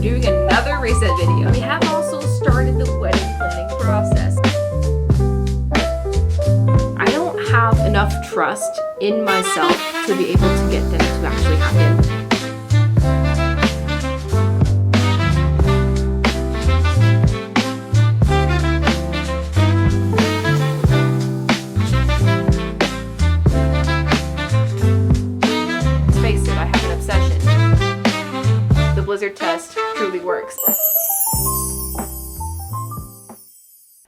doing another reset video. We have also started the wedding planning process. I don't have enough trust in myself to be able to get them to actually happen. Blizzard test truly works.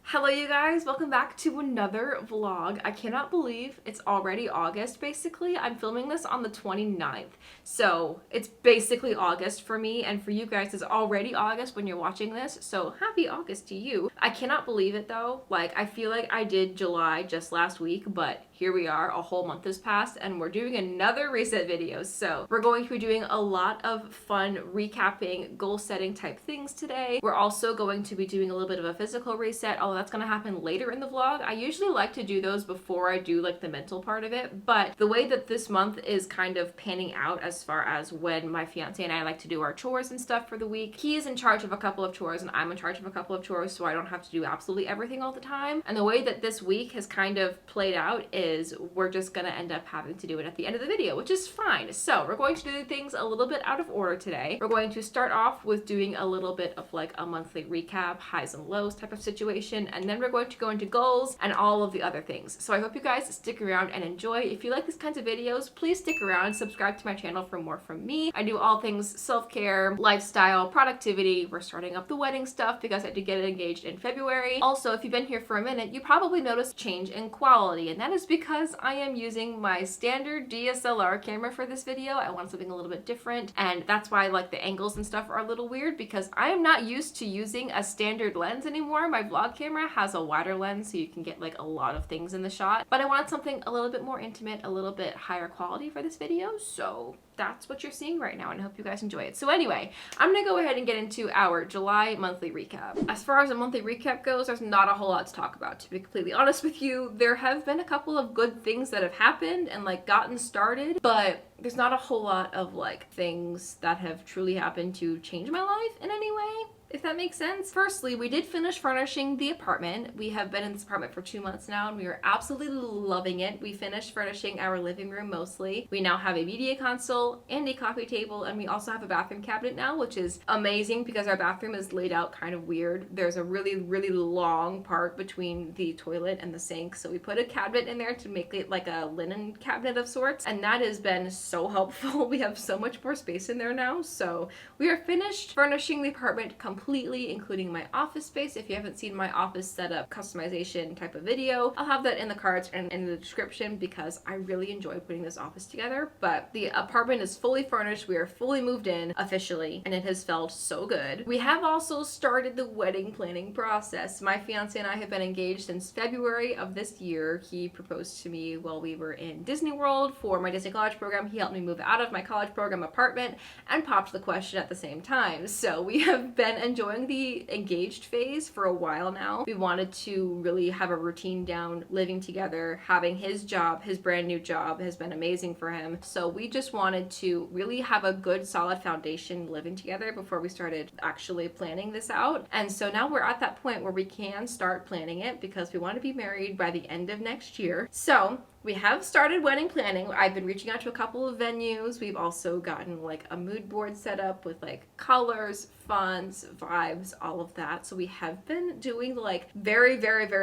Hello you guys, welcome back to another vlog. I cannot believe it's already August basically. I'm filming this on the 29th. So it's basically August for me, and for you guys it's already August when you're watching this. So happy August to you. I cannot believe it though. Like, I feel like I did July just last week, but here we are, a whole month has passed and we're doing another reset video. So we're going to be doing a lot of fun recapping, goal setting type things today. We're also going to be doing a little bit of a physical reset, although that's gonna happen later in the vlog. I usually like to do those before I do like the mental part of it, but the way that this month is kind of panning out as far as when my fiance and I like to do our chores and stuff for the week, he's in charge of a couple of chores and I'm in charge of a couple of chores, so I don't have to do absolutely everything all the time. And the way that this week has kind of played out is we're just gonna end up having to do it at the end of the video, which is fine. So we're going to do things a little bit out of order today. We're going to start off with doing a little bit of like a monthly recap, highs and lows type of situation, and then we're going to go into goals and all of the other things. So I hope you guys stick around and enjoy. If you like these kinds of videos, please stick around, subscribe to my channel for more from me. I do all things self-care, lifestyle, productivity. We're starting up the wedding stuff because I did get engaged in February. Also, if you've been here for a minute, you probably noticed change in quality, and that is because I am using my standard DSLR camera for this video. I want something a little bit different, and that's why like the angles and stuff are a little weird because I am not used to using a standard lens anymore. My vlog camera has a wider lens so you can get like a lot of things in the shot, but I wanted something a little bit more intimate, a little bit higher quality for this video, so that's what you're seeing right now, and I hope you guys enjoy it. So anyway, I'm gonna go ahead and get into our July monthly recap. As far as a monthly recap goes, there's not a whole lot to talk about, to be completely honest with you. There have been a couple of good things that have happened and like gotten started, but there's not a whole lot of like things that have truly happened to change my life in any way, if that makes sense. Firstly, we did finish furnishing the apartment. We have been in this apartment for 2 months now and we are absolutely loving it. We finished furnishing our living room mostly. We now have a media console and a coffee table, and we also have a bathroom cabinet now, which is amazing because our bathroom is laid out kind of weird. There's a really long part between the toilet and the sink, so we put a cabinet in there to make it like a linen cabinet of sorts, and that has been so helpful. We have so much more space in there now. So we are finished furnishing the apartment completely, including my office space. If you haven't seen my office setup customization type of video, I'll have that in the cards and in the description because I really enjoy putting this office together. But the apartment is fully furnished. We are fully moved in officially, and it has felt so good. We have also started the wedding planning process. My fiance and I have been engaged since February of this year. He proposed to me while we were in Disney World for my Disney college program. He helped me move out of my college program apartment and popped the question at the same time. So we have been enjoying the engaged phase for a while now. We wanted to really have a routine down, living together, having his job, his brand new job has been amazing for him. So we just wanted to really have a good solid foundation living together before we started actually planning this out. And so now we're at that point where we can start planning it because we want to be married by the end of next year. So we have started wedding planning. I've been reaching out to a couple of venues. We've also gotten like a mood board set up with like colors, fonts, vibes, all of that. So we have been doing like very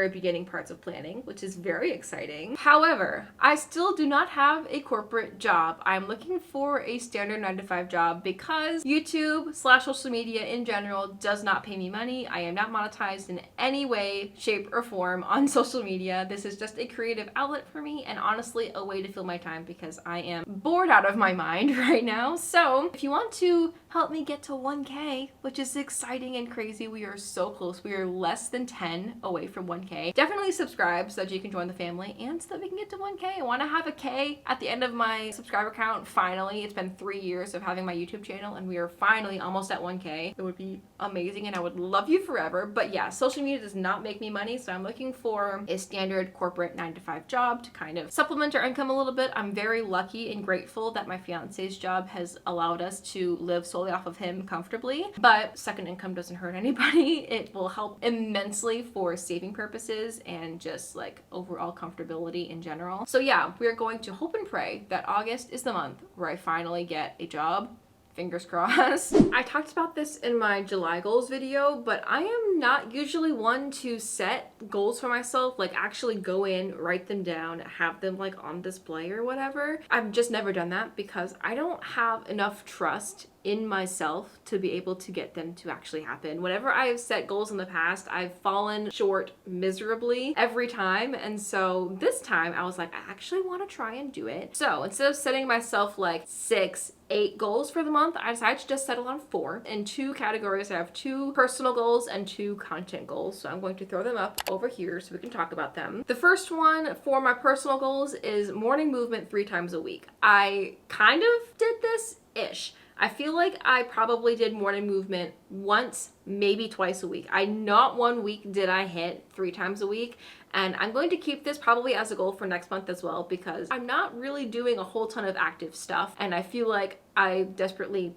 beginning parts of planning, which is very exciting. However, I still do not have a corporate job. I'm looking for a standard 9-to-5 job because YouTube/social media in general does not pay me money. I am not monetized in any way, shape, or form on social media. This is just a creative outlet for me and honestly a way to fill my time because I am bored out of my mind right now. So if you want to help me get to 1K, which is exciting and crazy, we are so close. We are less than 10 away from 1K. Definitely subscribe so that you can join the family and so that we can get to 1K. I want to have a K at the end of my subscriber count. Finally, it's been 3 years of having my YouTube channel and we are finally almost at 1K. It would be amazing and I would love you forever. But yeah, social media does not make me money, so I'm looking for a standard corporate 9-to-5 job to kind kind of supplement our income a little bit. I'm very lucky and grateful that my fiance's job has allowed us to live solely off of him comfortably, but second income doesn't hurt anybody. It will help immensely for saving purposes and just like overall comfortability in general. So yeah, we're going to hope and pray that August is the month where I finally get a job. Fingers crossed. I talked about this in my July goals video, but I am not usually one to set goals for myself, like actually go in, write them down, have them like on display or whatever. I've just never done that because I don't have enough trust in myself to be able to get them to actually happen. Whenever I have set goals in the past, I've fallen short miserably every time. And so this time I was like, I actually want to try and do it. So instead of setting myself like 6, 8 goals for the month, I decided to just settle on 4. In 2 categories, I have 2 personal goals and 2 content goals. So I'm going to throw them up over here so we can talk about them. The first one for my personal goals is morning movement 3 times a week. I kind of did this-ish. I feel like I probably did morning movement once, maybe twice a week. Not one week did I hit 3 times a week. And I'm going to keep this probably as a goal for next month as well because I'm not really doing a whole ton of active stuff and I feel like I desperately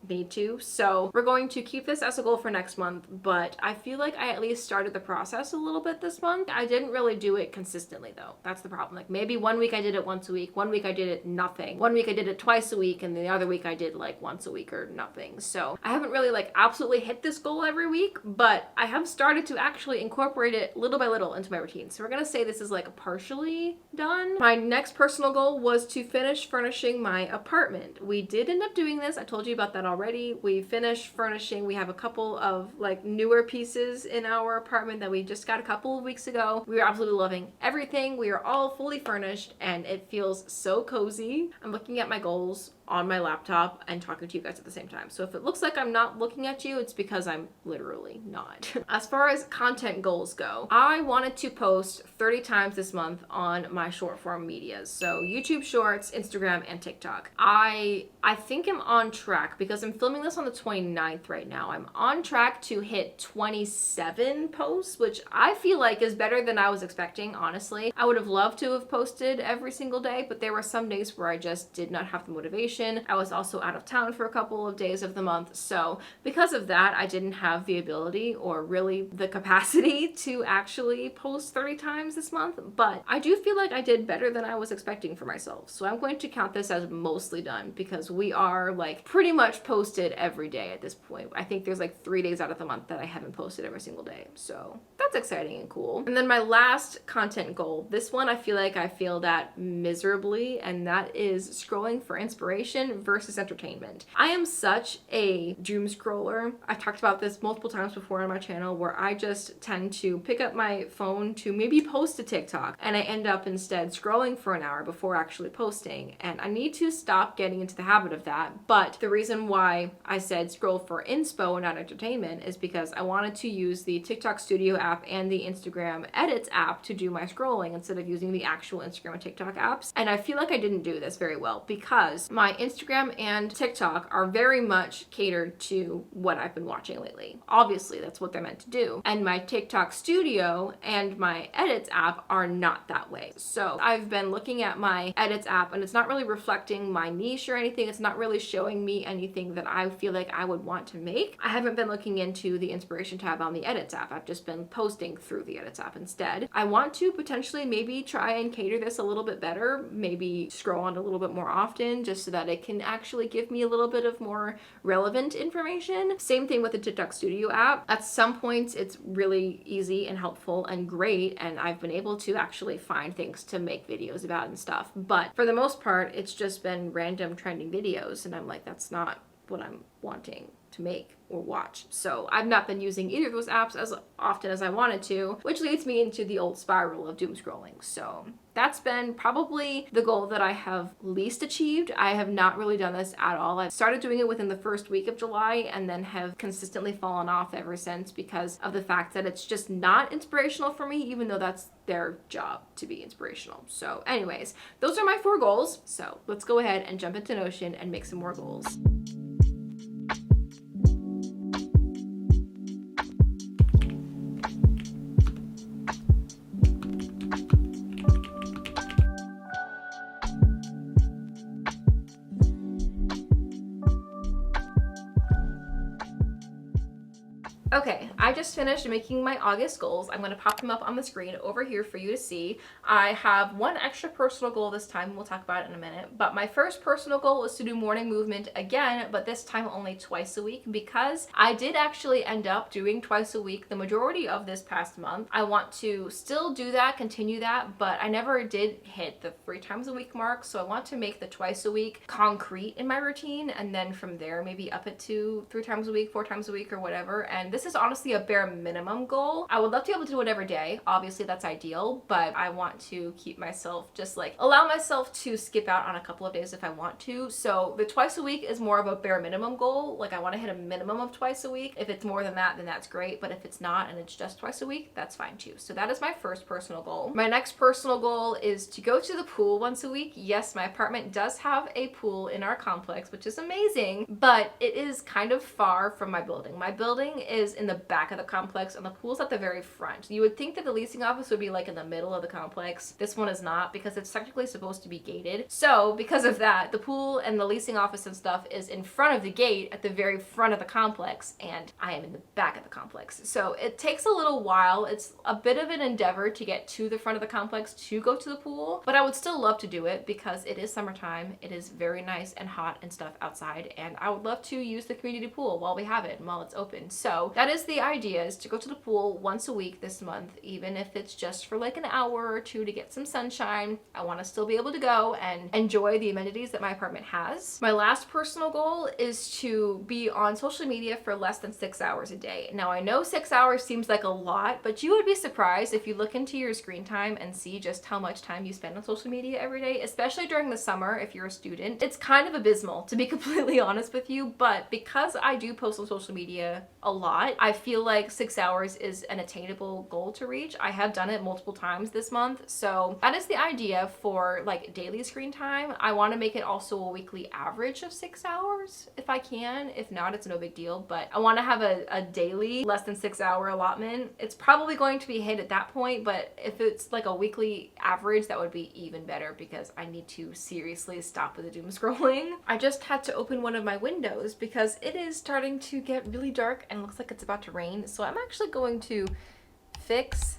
need to. So we're going to keep this as a goal for next month, but I feel like I at least started the process a little bit this month. I didn't really do it consistently though. That's the problem. Like maybe one week I did it once a week, one week I did it nothing, one week I did it twice a week, and the other week I did like once a week or nothing. So I haven't really like absolutely hit this goal every week, but I have started to actually incorporate it little by little into my routine. So we're gonna say this is like partially done. My next personal goal was to finish furnishing my apartment. We did end up doing this. I told you about that already. We finished furnishing. We have a couple of like newer pieces in our apartment that we just got a couple of weeks ago. We are absolutely loving everything. We are all fully furnished and it feels so cozy. I'm looking at my goals on my laptop and talking to you guys at the same time. So if it looks like I'm not looking at you, it's because I'm literally not. As far as content goals go, I wanted to post 30 times this month on my short form medias. So YouTube Shorts, Instagram, and TikTok. I think I'm on track because I'm filming this on the 29th right now. I'm on track to hit 27 posts, which I feel like is better than I was expecting, honestly. I would have loved to have posted every single day, but there were some days where I just did not have the motivation. I was also out of town for a couple of days of the month. So because of that, I didn't have the ability or really the capacity to actually post 30 times this month. But I do feel like I did better than I was expecting for myself. So I'm going to count this as mostly done because we are like pretty much posted every day at this point. I think there's like 3 days out of the month that I haven't posted every single day. So that's exciting and cool. And then my last content goal, this one I feel like I failed at miserably, and that is scrolling for inspiration versus entertainment. I am such a doom scroller. I've talked about this multiple times before on my channel where I just tend to pick up my phone to maybe post a TikTok and I end up instead scrolling for an hour before actually posting, and I need to stop getting into the habit of that. But the reason why I said scroll for inspo and not entertainment is because I wanted to use the TikTok Studio app and the Instagram Edits app to do my scrolling instead of using the actual Instagram and TikTok apps. And I feel like I didn't do this very well because my Instagram and TikTok are very much catered to what I've been watching lately. Obviously, that's what they're meant to do. And my TikTok Studio and my Edits app are not that way. So I've been looking at my Edits app and it's not really reflecting my niche or anything. It's not really showing me anything that I feel like I would want to make. I haven't been looking into the inspiration tab on the Edits app. I've just been posting through the Edits app instead. I want to potentially maybe try and cater this a little bit better, maybe scroll on a little bit more often just so that it can actually give me a little bit of more relevant information. Same thing with the TikTok Studio app. At some points, it's really easy and helpful and great, and I've been able to actually find things to make videos about and stuff. But for the most part, it's just been random trending videos, and I'm like, that's not what I'm wanting to make or watch. So I've not been using either of those apps as often as I wanted to, which leads me into the old spiral of doom scrolling. So that's been probably the goal that I have least achieved. I have not really done this at all. I started doing it within the first week of July and then have consistently fallen off ever since because of the fact that it's just not inspirational for me, even though that's their job to be inspirational. So anyways, those are my 4 goals. So let's go ahead and jump into Notion and make some more goals. Okay, I just finished making my August goals. I'm going to pop them up on the screen over here for you to see. I have one extra personal goal this time. We'll talk about it in a minute. But my first personal goal is to do morning movement again, but this time only twice a week, because I did actually end up doing twice a week the majority of this past month. I want to still do that, continue that, but I never did hit the 3 times a week mark. So I want to make the twice a week concrete in my routine, and then from there maybe up it to 3 times a week, 4 times a week, or whatever. And this is honestly a bare minimum goal. I would love to be able to do it every day. Obviously that's ideal, but I want to keep myself, just like allow myself to skip out on a couple of days if I want to. So the twice a week is more of a bare minimum goal. Like I want to hit a minimum of twice a week. If it's more than that, then that's great. But if it's not and it's just twice a week, that's fine too. So that is my first personal goal. My next personal goal is to go to the pool once a week. Yes, my apartment does have a pool in our complex, which is amazing, but it is kind of far from my building. My building is in the back of the complex and the pool's at the very front. You would think that the leasing office would be like in the middle of the complex. This one is not, because it's technically supposed to be gated. So because of that, the pool and the leasing office and stuff is in front of the gate at the very front of the complex, and I am in the back of the complex. So it takes a little while. It's a bit of an endeavor to get to the front of the complex to go to the pool, but I would still love to do it because it is summertime. It is very nice and hot and stuff outside, and I would love to use the community pool while we have it and while it's open. So that is the idea, is to go to the pool once a week this month, even if it's just for like an hour or two to get some sunshine. I want to still be able to go and enjoy the amenities that my apartment has. My last personal goal is to be on social media for less than 6 hours a day. Now I know 6 hours seems like a lot, but you would be surprised if you look into your screen time and see just how much time you spend on social media every day, especially during the summer if you're a student. It's kind of abysmal, to be completely honest with you, but because I do post on social media a lot, I feel like 6 hours is an attainable goal to reach. I have done it multiple times this month, so that is the idea for like daily screen time. I want to make it also a weekly average of 6 hours if I can. If not, it's no big deal, but I want to have a daily less than 6 hour allotment. It's probably going to be hit at that point, but if it's like a weekly average, that would be even better, because I need to seriously stop with the doom scrolling. I just had to open one of my windows because it is starting to get really dark and looks like it's about to rain, so I'm actually going to fix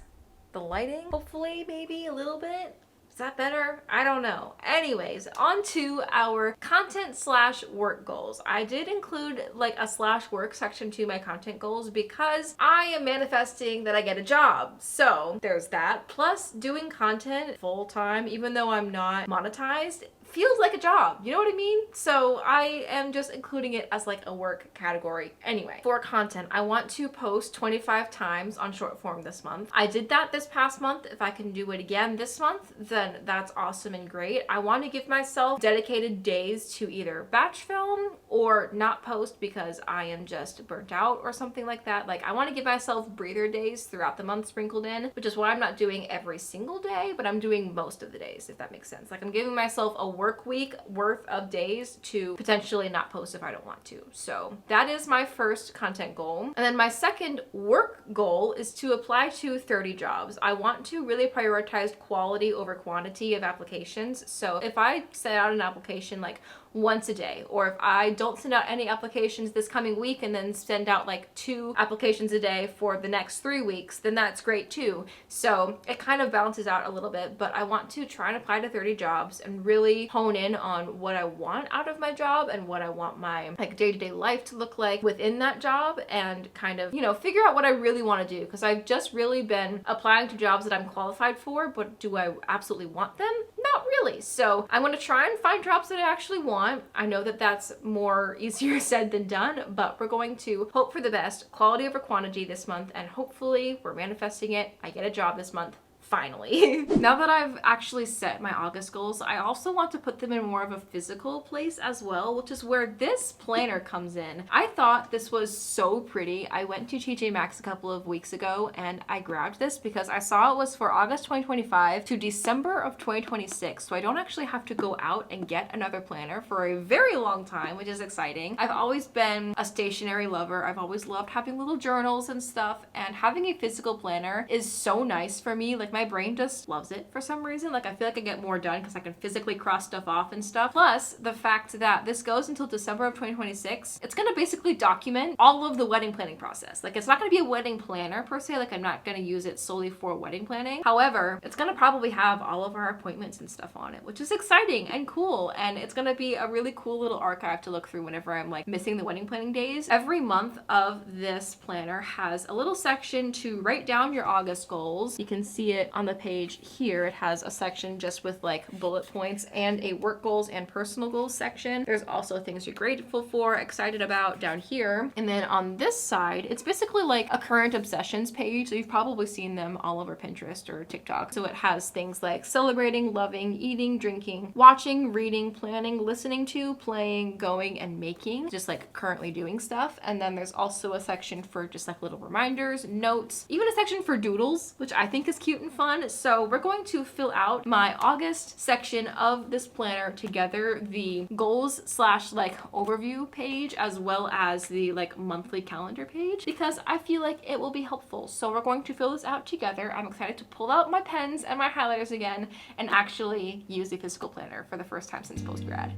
the lighting, hopefully, maybe a little bit. Is that better? I don't know. Anyways, on to our content slash work goals. I did include like a slash work section to my content goals because I am manifesting that I get a job. So there's that. Plus, doing content full time, even though I'm not monetized, feels like a job. You know what I mean? So I am just including it as like a work category. Anyway, for content, I want to post 25 times on short form this month. I did that this past month. If I can do it again this month, then that's awesome and great. I want to give myself dedicated days to either batch film or not post because I am just burnt out or something like that. Like I want to give myself breather days throughout the month sprinkled in, which is why I'm not doing every single day, but I'm doing most of the days, if that makes sense. Like I'm giving myself a work week worth of days to potentially not post if I don't want to. So that is my first content goal. And then my second work goal is to apply to 30 jobs. I want to really prioritize quality over quantity of applications. So if I set out an application like once a day, or if I don't send out any applications this coming week and then send out like 2 applications a day for the next 3 weeks, then that's great too. So it kind of balances out a little bit, but I want to try and apply to 30 jobs and really hone in on what I want out of my job and what I want my like day-to-day life to look like within that job, and kind of, you know, figure out what I really want to do, because I've just really been applying to jobs that I'm qualified for, but do I absolutely want them? Not really. So I'm going to try and find jobs that I actually want. I know that that's more easier said than done, but we're going to hope for the best, quality over quantity this month, and hopefully we're manifesting it. I get a job this month. Finally. Now that I've actually set my August goals, I also want to put them in more of a physical place as well, which is where this planner comes in. I thought this was so pretty. I went to TJ Maxx a couple of weeks ago and I grabbed this because I saw it was for August 2025 to December of 2026. So I don't actually have to go out and get another planner for a very long time, which is exciting. I've always been a stationery lover. I've always loved having little journals and stuff, and having a physical planner is so nice for me. Like my my brain just loves it for some reason. Like, I feel like I get more done because I can physically cross stuff off and stuff. Plus, the fact that this goes until December of 2026, it's gonna basically document all of the wedding planning process. Like, it's not gonna be a wedding planner per se. Like, I'm not gonna use it solely for wedding planning. However, it's gonna probably have all of our appointments and stuff on it, which is exciting and cool. And it's gonna be a really cool little archive to look through whenever I'm like missing the wedding planning days. Every month of this planner has a little section to write down your August goals. You can see it on the page here. It has a section just with like bullet points and a work goals and personal goals section. There's also things you're grateful for, excited about down here. And then on this side, it's basically like a current obsessions page. So you've probably seen them all over Pinterest or TikTok. So it has things like celebrating, loving, eating, drinking, watching, reading, planning, listening to, playing, going, and making, just like currently doing stuff. And then there's also a section for just like little reminders, notes, even a section for doodles, which I think is cute and fun. So we're going to fill out my August section of this planner together, the goals / like overview page, as well as the like monthly calendar page, because I feel like it will be helpful. So we're going to fill this out together. I'm excited to pull out my pens and my highlighters again and actually use the physical planner for the first time since post-grad.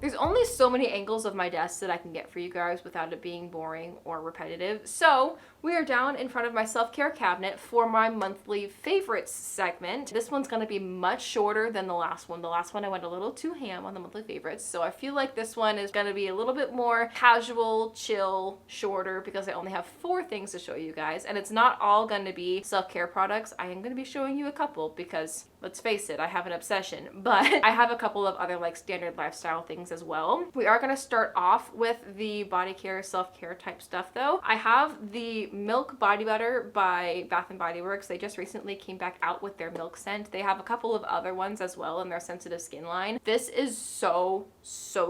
There's only so many angles of my desk that I can get for you guys without it being boring or repetitive. So we are down in front of my self-care cabinet for my monthly favorites segment. This one's gonna be much shorter than the last one. The last one I went a little too ham on the monthly favorites. So I feel like this one is gonna be a little bit more casual, chill, shorter, because I only have 4 things to show you guys. And it's not all gonna be self-care products. I am gonna be showing you a couple because, let's face it, I have an obsession, but I have a couple of other like standard lifestyle things as well. We are gonna start off with the body care, self-care type stuff though. I have the Milk Body Butter by Bath & Body Works. They just recently came back out with their milk scent. They have a couple of other ones as well in their sensitive skin line. This is so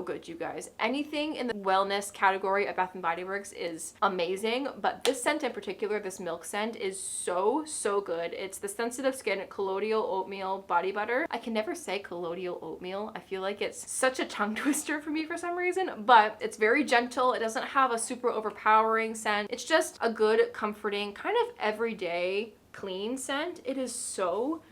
good, you guys. Anything in the wellness category at Bath & Body Works is amazing, but this scent in particular, this milk scent, is so good. It's the sensitive skin colloidal oatmeal body butter. I can never say colloidal oatmeal. I feel like it's such a tongue twister for me for some reason, but it's very gentle. It doesn't have a super overpowering scent. It's just a good, comforting, kind of everyday clean scent. It is so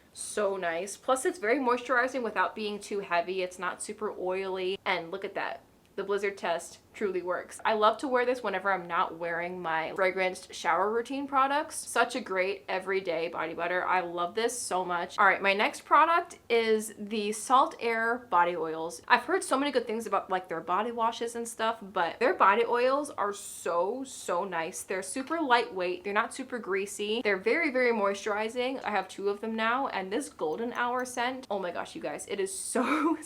nice. Plus it's very moisturizing without being too heavy. It's not super oily. And look at that. The blizzard test truly works. I love to wear this whenever I'm not wearing my fragranced shower routine products. Such a great everyday body butter. I love this so much. All right, my next product is the Salt Air body oils. I've heard so many good things about like their body washes and stuff, but their body oils are so nice. They're super lightweight. They're not super greasy. They're very moisturizing. I have 2 of them now, and this golden hour scent, oh my gosh, you guys, it is so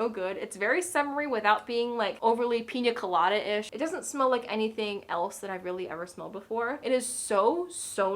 good. It's very summery without being like overly pina colada-ish. It doesn't smell like anything else that I've really ever smelled before. It is so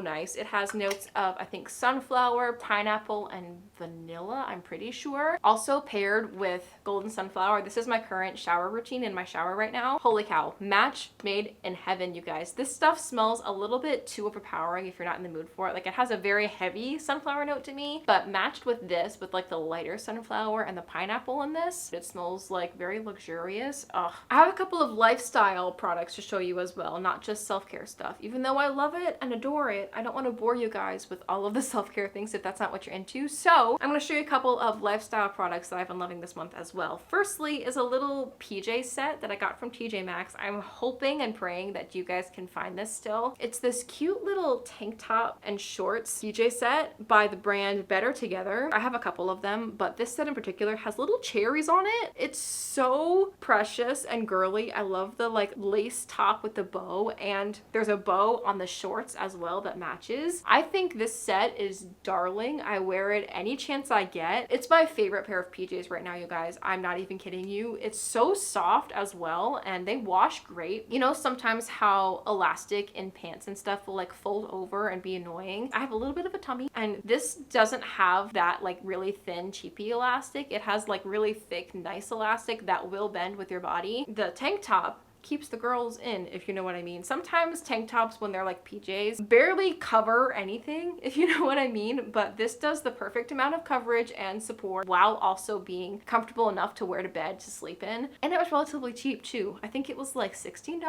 nice. It has notes of, I think, sunflower, pineapple, and vanilla, I'm pretty sure. Also paired with golden sunflower. This is my current shower routine in my shower right now. Holy cow, match made in heaven, you guys. This stuff smells a little bit too overpowering if you're not in the mood for it. Like, it has a very heavy sunflower note to me, but matched with this, with like the lighter sunflower and the pineapple in this, it smells like very luxurious. Ugh. I have a couple of lifestyle products to show you as well, not just self-care stuff. Even though I love it and adore it, I don't want to bore you guys with all of the self-care things if that's not what you're into. So I'm going to show you a couple of lifestyle products that I've been loving this month as well. Firstly is a little PJ set that I got from TJ Maxx. I'm hoping and praying that you guys can find this still. It's this cute little tank top and shorts PJ set by the brand Better Together. I have a couple of them, but this set in particular has little cherries on it. It's so precious and girly. I love the like lace top with the bow, and there's a bow on the shorts as well that matches. I think this set is darling. I wear it any chance I get. It's my favorite pair of PJs right now, you guys. I'm not even kidding you. It's so soft as well, and they wash great. You know, sometimes how elastic in pants and stuff will like fold over and be annoying. I have a little bit of a tummy, and this doesn't have that like really thin cheapy elastic. It has like really thick, nice elastic that will bend with your body. The tank top keeps the girls in, if you know what I mean. Sometimes tank tops, when they're like PJs, barely cover anything, if you know what I mean, but this does the perfect amount of coverage and support while also being comfortable enough to wear to bed to sleep in. And it was relatively cheap too. I think it was like $16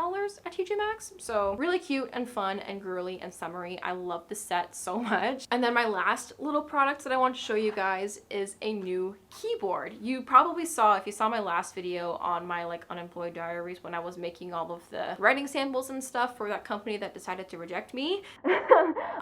at TJ Maxx. So really cute and fun and girly and summery. I love the set so much. And then my last little product that I want to show you guys is a new keyboard. You probably saw, if you saw my last video on my like unemployed diaries when I was making all of the writing samples and stuff for that company that decided to reject me.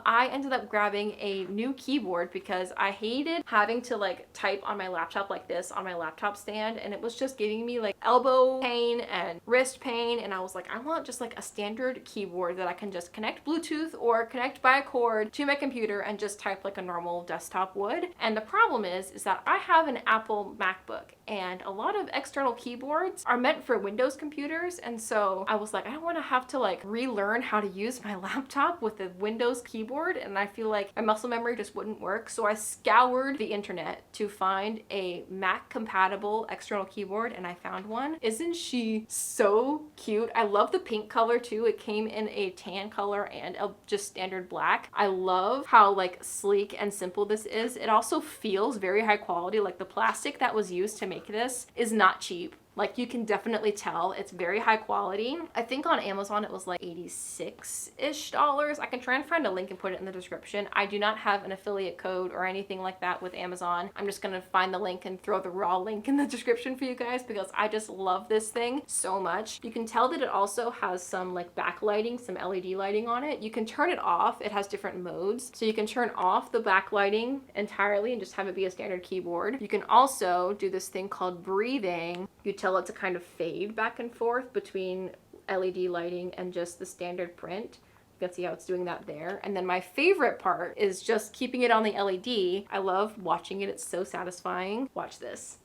I ended up grabbing a new keyboard because I hated having to like type on my laptop like this on my laptop stand, and it was just giving me like elbow pain and wrist pain, and I was like, I want just like a standard keyboard that I can just connect Bluetooth or connect by a cord to my computer and just type like a normal desktop would. And the problem is that I have an Apple MacBook, and a lot of external keyboards are meant for Windows computers, and so I was like, I don't want to have to like relearn how to use my laptop with a Windows keyboard, and I feel like my muscle memory just wouldn't work. So I scoured the internet to find a Mac compatible external keyboard, and I found one. Isn't she so cute? I love the pink color too. It came in a tan color and a just standard black. I love how like sleek and simple this is. It also feels very high quality. Like the plastic that was used to make this is not cheap. Like you can definitely tell it's very high quality. I think on Amazon it was like $86-ish. I can try and find a link and put it in the description. I do not have an affiliate code or anything like that with Amazon. I'm just gonna find the link and throw the raw link in the description for you guys because I just love this thing so much. You can tell that it also has some like backlighting, some LED lighting on it. You can turn it off. It has different modes. So you can turn off the backlighting entirely and just have it be a standard keyboard. You can also do this thing called breathing. You tell it to kind of fade back and forth between LED lighting and just the standard print. You can see how it's doing that there. And then my favorite part is just keeping it on the LED. I love watching it. It's so satisfying. Watch this.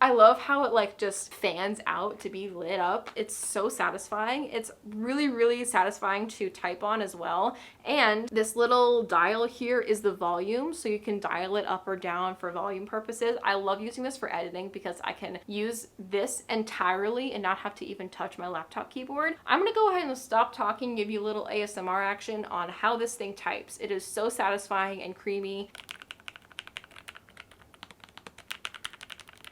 I love how it like just fans out to be lit up. It's so satisfying. It's really, really satisfying to type on as well. And this little dial here is the volume, so you can dial it up or down for volume purposes. I love using this for editing because I can use this entirely and not have to even touch my laptop keyboard. I'm gonna go ahead and stop talking, give you a little ASMR action on how this thing types. It is so satisfying and creamy.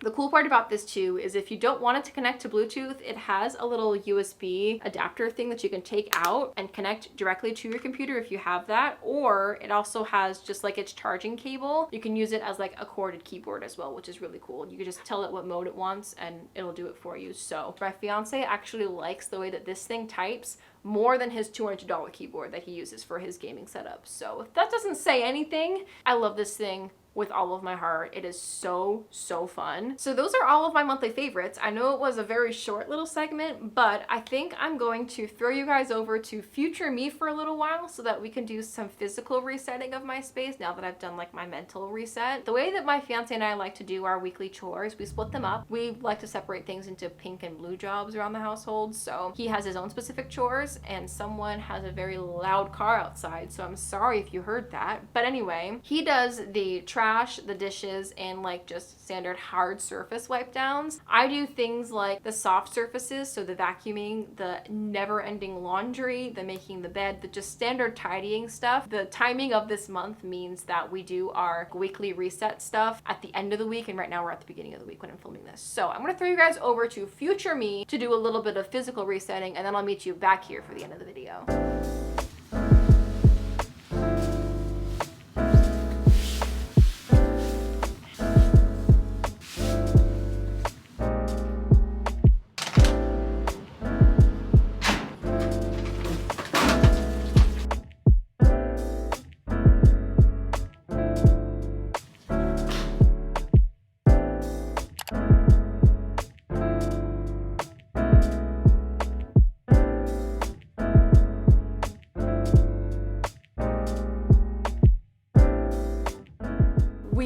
The cool part about this too is if you don't want it to connect to Bluetooth, it has a little USB adapter thing that you can take out and connect directly to your computer if you have that, or it also has just like its charging cable. You can use it as like a corded keyboard as well, which is really cool. You can just tell it what mode it wants and it'll do it for you. So my fiance actually likes the way that this thing types more than his $200 keyboard that he uses for his gaming setup. So if that doesn't say anything, I love this thing with all of my heart. It is so, so fun. So those are all of my monthly favorites. I know it was a very short little segment, but I think I'm going to throw you guys over to future me for a little while so that we can do some physical resetting of my space now that I've done like my mental reset. The way that my fiance and I like to do our weekly chores, we split them up. We like to separate things into pink and blue jobs around the household. So he has his own specific chores, and someone has a very loud car outside, so I'm sorry if you heard that. But anyway, he does the trash, the dishes, and like just standard hard surface wipe downs. I do things like the soft surfaces, so the vacuuming, the never-ending laundry, the making the bed, the just standard tidying stuff. The timing of this month means that we do our weekly reset stuff at the end of the week, and right now we're at the beginning of the week when I'm filming this. So I'm gonna throw you guys over to future me to do a little bit of physical resetting, and then I'll meet you back here for the end of the video.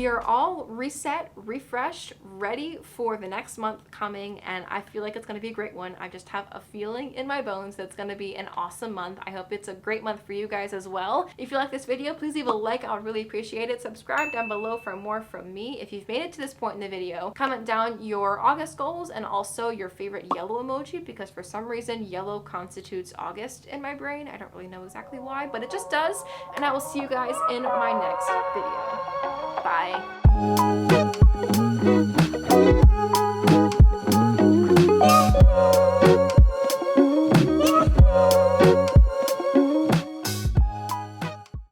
we are all reset, refreshed, ready for the next month coming, and I feel like it's going to be a great one. I just have a feeling in my bones that it's going to be an awesome month. I hope it's a great month for you guys as well. If you like this video, please leave a like. I would really appreciate it. Subscribe down below for more from me. If you've made it to this point in the video, comment down your August goals and also your favorite yellow emoji, because for some reason yellow constitutes August in my brain. I don't really know exactly why, but it just does. And I will see you guys in my next video. Bye.